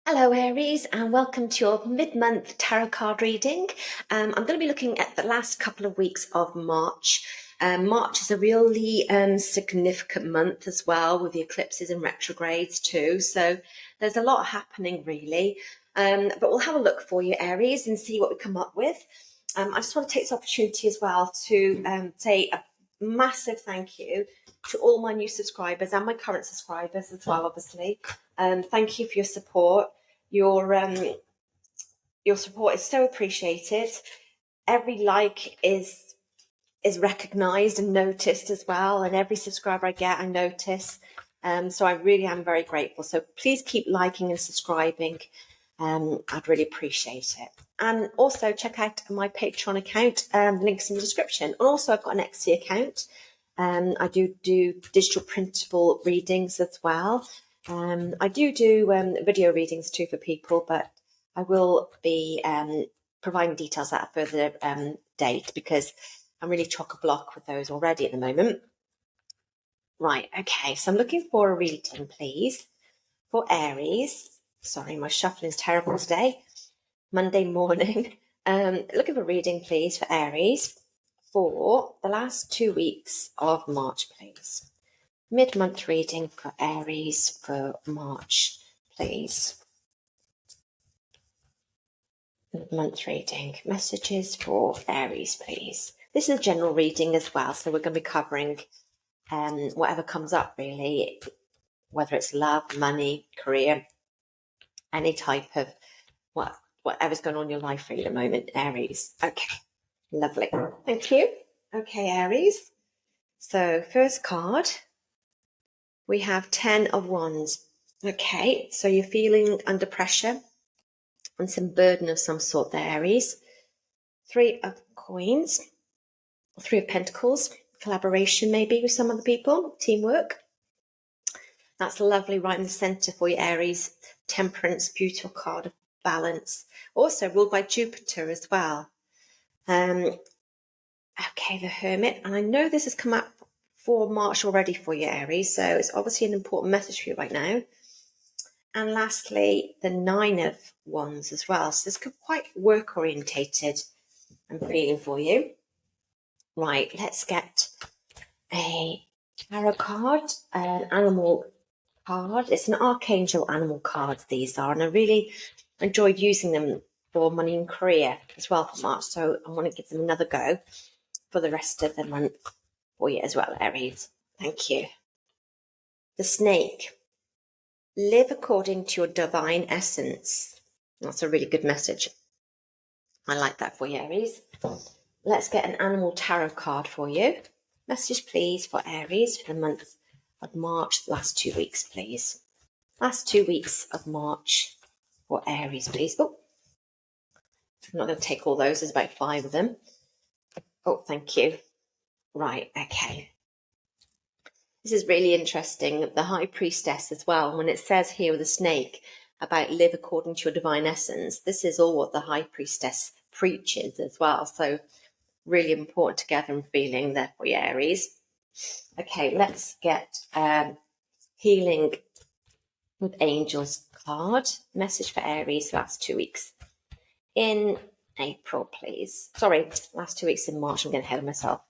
Hello Aries, and welcome to your mid-month tarot card reading. I'm going to be looking at the last couple of weeks of March. March is a really significant month as well, with the eclipses and retrogrades too, so there's a lot happening really. But we'll have a look for you, Aries, and see what we come up with. I just want to take this opportunity as well to say a massive thank you to all my new subscribers and my current subscribers as well, obviously. Thank you for your support. Your support is so appreciated. Every like is recognised and noticed as well, and every subscriber I get, I notice. So I really am very grateful. So please keep liking and subscribing. I'd really appreciate it. And also check out my Patreon account. The link's in the description. And also I've got an Etsy account. I do digital printable readings as well. I do video readings too for people, but I will be providing details at a further date because I'm really chock-a-block with those already at the moment. Right, okay, so I'm looking for a reading, please, for Aries. Sorry, my shuffling is terrible today. Monday morning. Looking for a reading, please, for Aries for the last 2 weeks of March, please. Mid-month reading for Aries for March, please. Mid-month reading. Messages for Aries, please. This is a general reading as well, so we're going to be covering whatever comes up, really, whether it's love, money, career, any type of whatever's going on in your life really at the moment, Aries. Okay, lovely. Thank you. Okay, Aries. So first card, we have 10 of Wands. Okay, so you're feeling under pressure and some burden of some sort there, Aries. 3 of Coins, 3 of Pentacles, collaboration maybe with some other people, teamwork. That's lovely, right in the centre for you, Aries. Temperance, beautiful card of balance. Also ruled by Jupiter as well. Okay, the Hermit. And I know this has come up for March already for you, Aries, so it's obviously an important message for you right now. And lastly, the 9 of Wands as well. So this could be quite work-orientated, I'm feeling for you. Right, let's get a tarot card, an animal card. It's an archangel animal card, these are, and I really enjoyed using them for money and career as well for March, so I want to give them another go for the rest of the month for you as well, Aries. Thank you. The Snake. Live according to your divine essence. That's a really good message. I like that for you, Aries. Let's get an animal tarot card for you. Message, please, for Aries for the month of March, last 2 weeks, please. Last 2 weeks of March for Aries, please. Oh, I'm not going to take all those. There's about 5 of them. Oh, thank you. Right, okay. This is really interesting. The High Priestess as well. When it says here with the snake about live according to your divine essence, this is all what the High Priestess preaches as well. So really important together and feeling there for you, Aries. Okay, let's get Healing with Angels card. Message for Aries last 2 weeks in April, please. Sorry, last 2 weeks in March. I'm getting ahead of myself.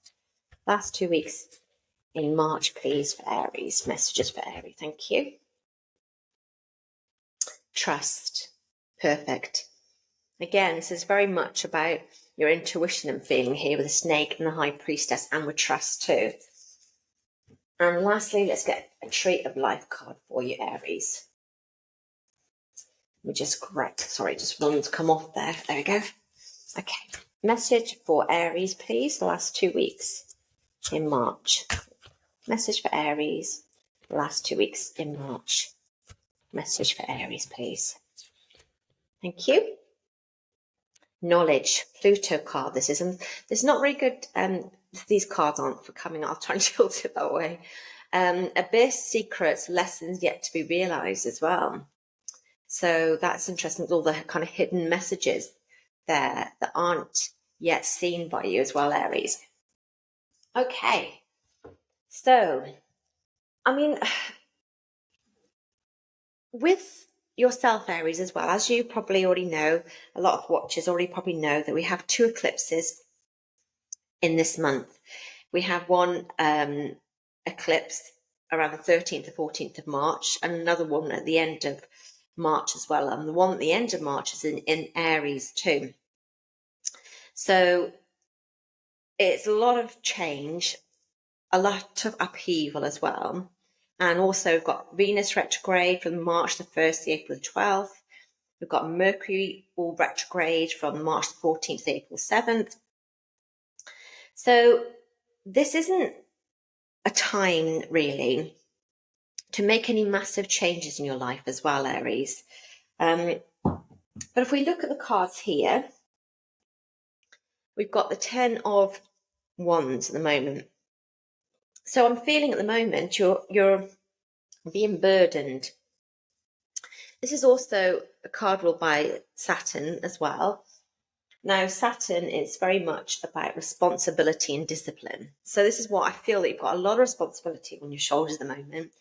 Last 2 weeks in March, please, for Aries. Messages for Aries. Thank you. Trust. Perfect. Again, this is very much about your intuition and feeling here with the Snake and the High Priestess, and with trust too. And lastly, let's get a Tree of Life card for you, Aries. We just correct. Sorry, just one's come off there. There we go. Okay. Message for Aries, please. The last 2 weeks in March. Message for Aries. The last 2 weeks in March. Message for Aries, please. Thank you. Knowledge. Pluto card. This is not very good. These cards aren't for coming. I'll try and tilt it that way. Abyss, secrets, lessons yet to be realized as well. So that's interesting. All the kind of hidden messages there that aren't yet seen by you as well, Aries. Okay. So, I mean, with yourself, Aries, as well. As you probably already know, a lot of watchers already probably know that we have 2 eclipses in this month. We have one eclipse around the 13th or 14th of March, and another one at the end of March as well. And the one at the end of March is in Aries too. So it's a lot of change, a lot of upheaval as well. And also we've got Venus retrograde from March the 1st to April the 12th. We've got Mercury all retrograde from March the 14th to April 7th. So this isn't a time really to make any massive changes in your life as well, Aries. But if we look at the cards here, we've got the 10 of Wands at the moment. So I'm feeling at the moment you're being burdened. This is also a card ruled by Saturn as well. Now, Saturn is very much about responsibility and discipline. So this is what I feel, that you've got a lot of responsibility on your shoulders at the moment.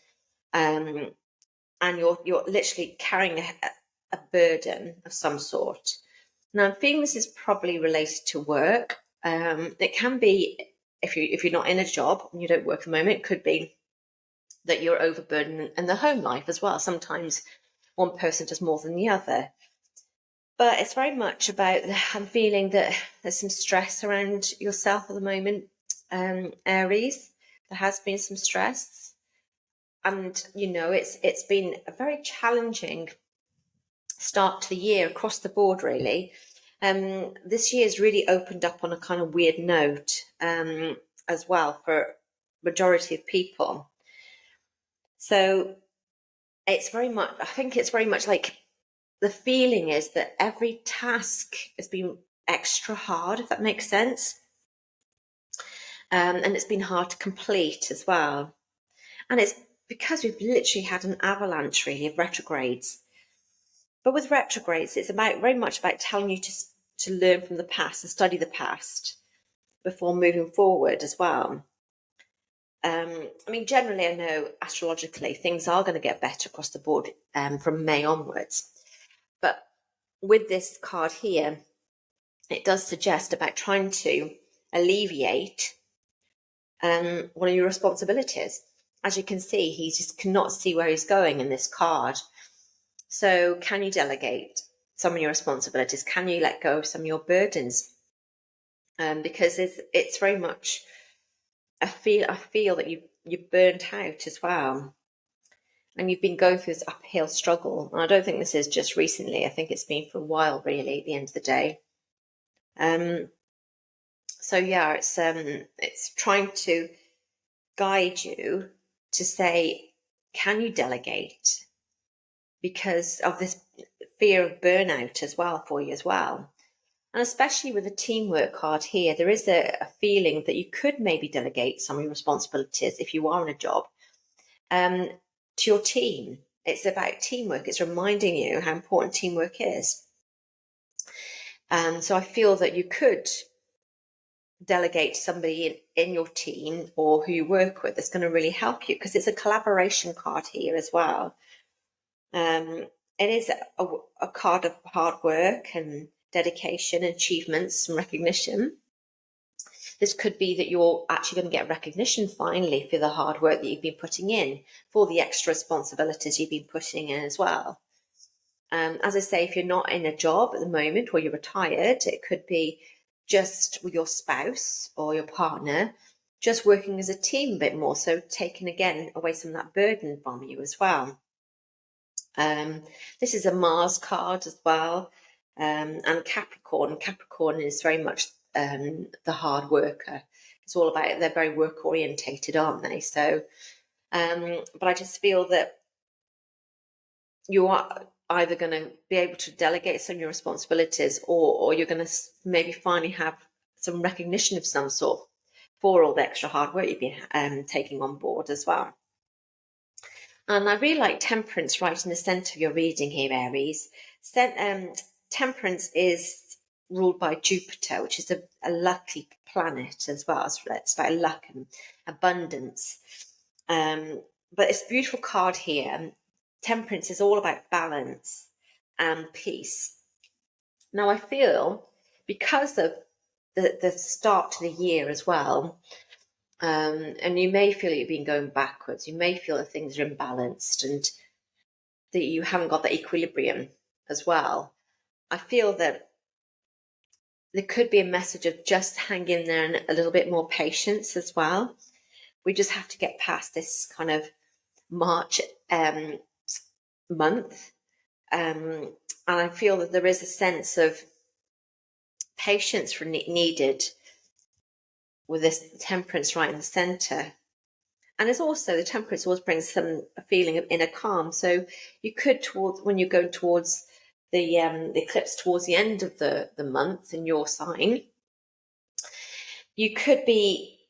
And you're literally carrying a burden of some sort. Now, I'm feeling this is probably related to work. It can be, if you're not in a job and you don't work at the moment, it could be that you're overburdened in the home life as well. Sometimes one person does more than the other. But it's very much about, I'm feeling that there's some stress around yourself at the moment, Aries. There has been some stress. And, it's been a very challenging start to the year across the board, really. This year's really opened up on a kind of weird note as well for majority of people. So I think it's very much like, the feeling is that every task has been extra hard, if that makes sense. And it's been hard to complete as well. And it's because we've literally had an avalanche, really, of retrogrades. But with retrogrades, it's very much about telling you to learn from the past and study the past before moving forward as well. Generally, I know astrologically things are going to get better across the board from May onwards. But with this card here, it does suggest about trying to alleviate one of your responsibilities. As you can see, he just cannot see where he's going in this card. So can you delegate some of your responsibilities? Can you let go of some of your burdens? Because it's very much, I feel that you've burnt out as well. And you've been going through this uphill struggle. And I don't think this is just recently. I think it's been for a while, really, at the end of the day. So yeah, it's trying to guide you to say, can you delegate? Because of this fear of burnout as well for you as well. And especially with the teamwork card here, there is a feeling that you could maybe delegate some of your responsibilities if you are in a job to your team. It's about teamwork. It's reminding you how important teamwork is. So I feel that you could delegate to somebody in your team or who you work with that's going to really help you, because it's a collaboration card here as well. It is a card of hard work and dedication, achievements and recognition. This could be that you're actually going to get recognition finally for the hard work that you've been putting in, for the extra responsibilities you've been putting in as well. As I say, if you're not in a job at the moment or you're retired, it could be just with your spouse or your partner, just working as a team a bit more. So taking again away some of that burden from you as well. This is a Mars card as well. And Capricorn. Capricorn is very much the hard worker. It's all about, they're very work orientated, aren't they? So, but I just feel that you are either going to be able to delegate some of your responsibilities, or you're going to maybe finally have some recognition of some sort for all the extra hard work you've been taking on board as well. And I really like Temperance right in the centre of your reading here, Aries. Temperance is ruled by Jupiter, which is a lucky planet as well. It's about luck and abundance. But it's a beautiful card here. Temperance is all about balance and peace. Now, I feel because of the start to the year as well, and you may feel you've been going backwards, you may feel that things are imbalanced and that you haven't got the equilibrium as well. I feel that there could be a message of just hang in there and a little bit more patience as well. We just have to get past this kind of March month. And I feel that there is a sense of patience needed with this temperance right in the center. And it's also, the temperance always brings a feeling of inner calm. So you could, when you go towards the eclipse towards the end of the month in your sign, you could be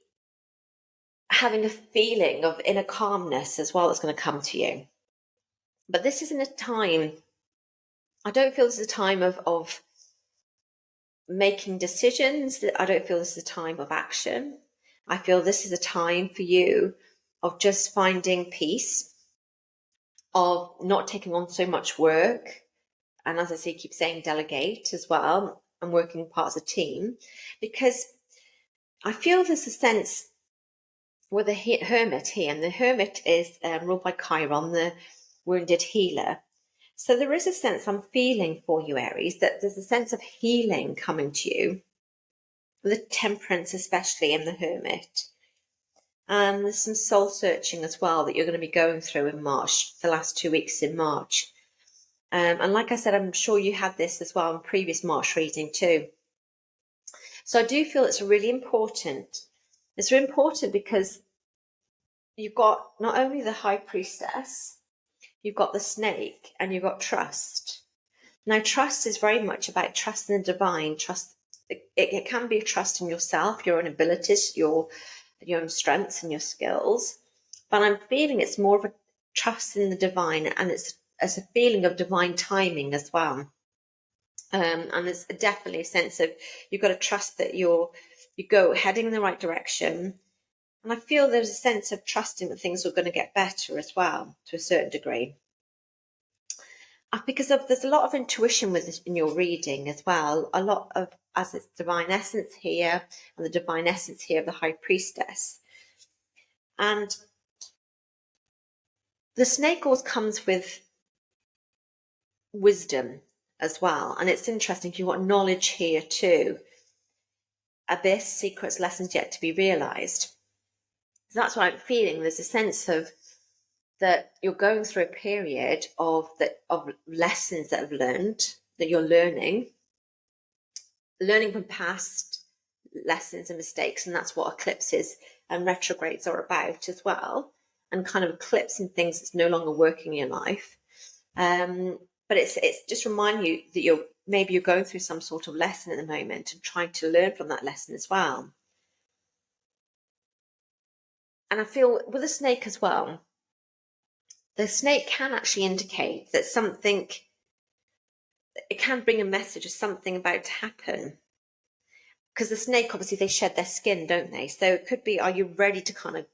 having a feeling of inner calmness as well that's going to come to you. But this isn't a time, I don't feel this is a time of making decisions. I don't feel this is a time of action. I feel this is a time for you of just finding peace, of not taking on so much work. And as I say, keep saying delegate as well, and working part as a team, because I feel there's a sense with the hermit here, and the hermit is ruled by Chiron, the wounded healer. So there is a sense I'm feeling for you, Aries, that there's a sense of healing coming to you, the temperance especially, and the hermit. And there's some soul searching as well that you're going to be going through in March, the last 2 weeks in March. And like I said, I'm sure you had this as well in previous March reading too. So I do feel it's really important. It's really important because you've got not only the high priestess, you've got the snake, and you've got trust. Now, trust is very much about trust in the divine. Trust. It can be a trust in yourself, your own abilities, your own strengths and your skills. But I'm feeling it's more of a trust in the divine, and it's as a feeling of divine timing as well. And there's definitely a sense of you've got to trust that you go heading in the right direction. And I feel there's a sense of trusting that things are going to get better as well, to a certain degree. Because there's a lot of intuition with this in your reading as well. A lot of, as it's divine essence here, and the divine essence here of the high priestess. And the snake always comes with wisdom as well. And it's interesting, you've got knowledge here too. Abyss, secrets, lessons yet to be realized. So that's what I'm feeling. There's a sense of that you're going through a period of lessons that I've learned, that you're learning from past lessons and mistakes. And that's what eclipses and retrogrades are about as well. And kind of eclipsing things that's no longer working in your life. But it's just remind you that you're going through some sort of lesson at the moment and trying to learn from that lesson as well. And I feel with the snake as well, the snake can actually indicate that something, it can bring a message of something about to happen. Because the snake, obviously, they shed their skin, don't they? So it could be, are you ready to kind of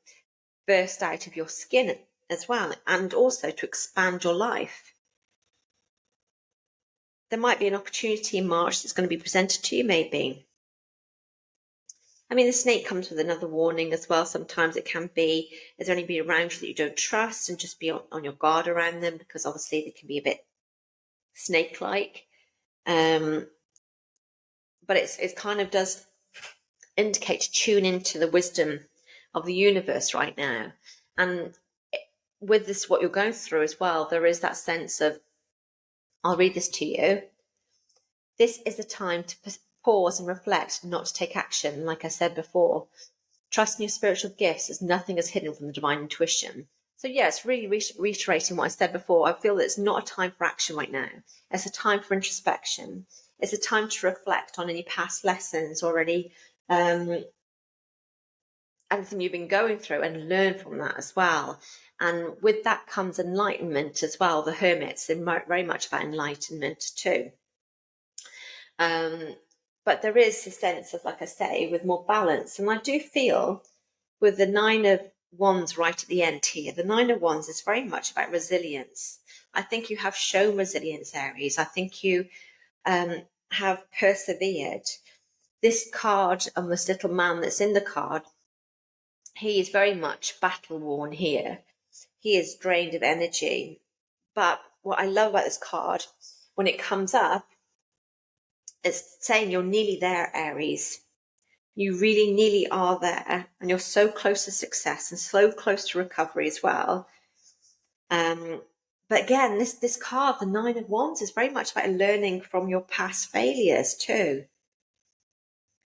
burst out of your skin as well? And also to expand your life. There might be an opportunity in March that's going to be presented to you, maybe. I mean, the snake comes with another warning as well. Sometimes it can be, is there anybody around you that you don't trust, and just be on your guard around them, because obviously they can be a bit snake-like. But it kind of does indicate to tune into the wisdom of the universe right now. And with this, what you're going through as well, there is that sense of, I'll read this to you. This is a time to pause and reflect, not to take action. Like I said before, trust in your spiritual gifts, as nothing is hidden from the divine intuition. So yeah, it's really reiterating what I said before. I feel that it's not a time for action right now. It's a time for introspection. It's a time to reflect on any past lessons or any anything you've been going through, and learn from that as well. And with that comes enlightenment as well. The hermits are very much about enlightenment too. But there is a sense of, like I say, with more balance. And I do feel with the 9 of Wands right at the end here. The Nine of Wands is very much about resilience. I think you have shown resilience, Aries. I think you have persevered. This card and this little man that's in the card, he is very much battle worn here. He is drained of energy. But what I love about this card, when it comes up, it's saying you're nearly there, Aries. You really nearly are there, and you're so close to success and so close to recovery as well. But again, this card, the Nine of Wands, is very much about learning from your past failures too.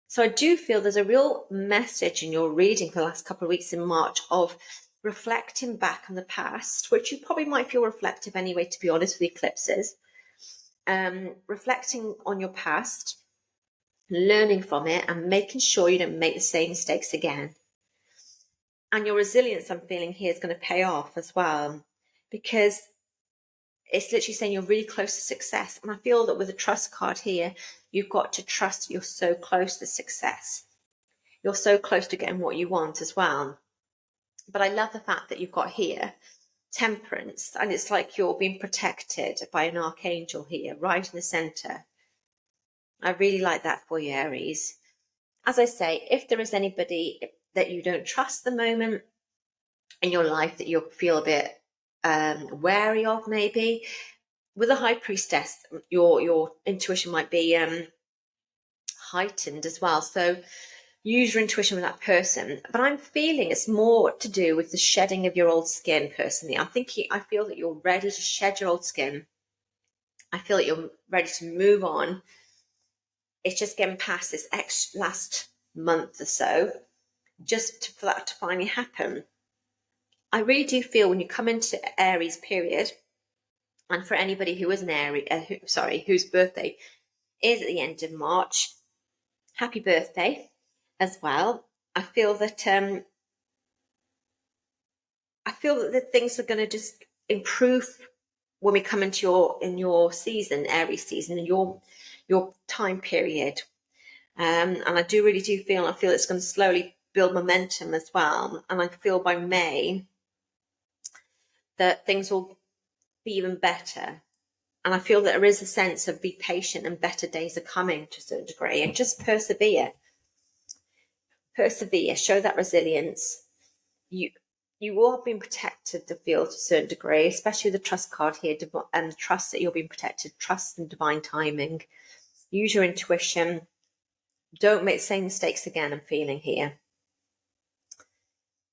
So I do feel there's a real message in your reading for the last couple of weeks in March of reflecting back on the past, which you probably might feel reflective anyway, to be honest, with the eclipses. Reflecting on your past, learning from it, and making sure you don't make the same mistakes again. And your resilience, I'm feeling here, is going to pay off as well, because it's literally saying you're really close to success. And I feel that with the trust card here, you've got to trust you're so close to success. You're so close to getting what you want as well. But I love the fact that you've got here Temperance, and it's like you're being protected by an archangel here, right in the center. I really like that for you, Aries. As I say, if there is anybody that you don't trust at the moment in your life that you feel a bit wary of, maybe, with a High Priestess, your intuition might be heightened as well. So use your intuition with that person. But I'm feeling it's more to do with the shedding of your old skin, personally. I feel that you're ready to shed your old skin. I feel that you're ready to move on. It's just getting past this last month or so, for that to finally happen. I really do feel when you come into Aries period, and for anybody who is an Aries, whose birthday is at the end of March, happy birthday as well. I feel that the things are going to just improve when we come into your season, Aries season, in your time period. And I feel it's going to slowly build momentum as well. And I feel by May that things will be even better. And I feel that there is a sense of be patient and better days are coming to a certain degree, and just persevere. Persevere, show that resilience. You all have been protected, to feel, to a certain degree, especially the trust card here, and trust that you're being protected, trust in divine timing. Use your intuition. Don't make the same mistakes again, I'm feeling here.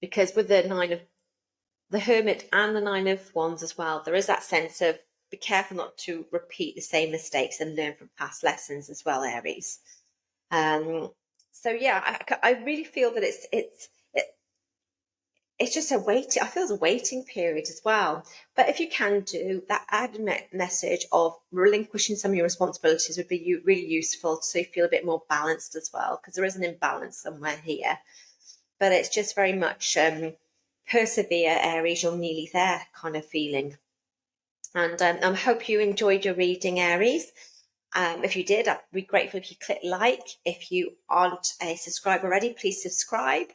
Because with the Hermit and the Nine of Wands as well, there is that sense of be careful not to repeat the same mistakes and learn from past lessons as well, Aries. So yeah, I really feel that it's just I feel there's a waiting period as well. But if you can do that, added message of relinquishing some of your responsibilities would be really useful, so you feel a bit more balanced as well, because there is an imbalance somewhere here. But it's just very much persevere, Aries, you're nearly there kind of feeling. And I hope you enjoyed your reading, Aries. If you did, I'd be grateful if you click like. If you aren't a subscriber already, please subscribe.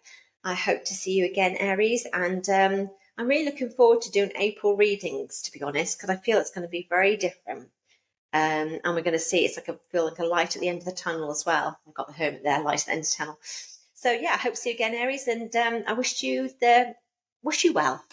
I hope to see you again, Aries. And I'm really looking forward to doing April readings, to be honest, because I feel it's going to be very different. And we're going to see, feel like a light at the end of the tunnel as well. I've got the Hermit there, light at the end of the tunnel. So yeah, I hope to see you again, Aries. And I wish you well.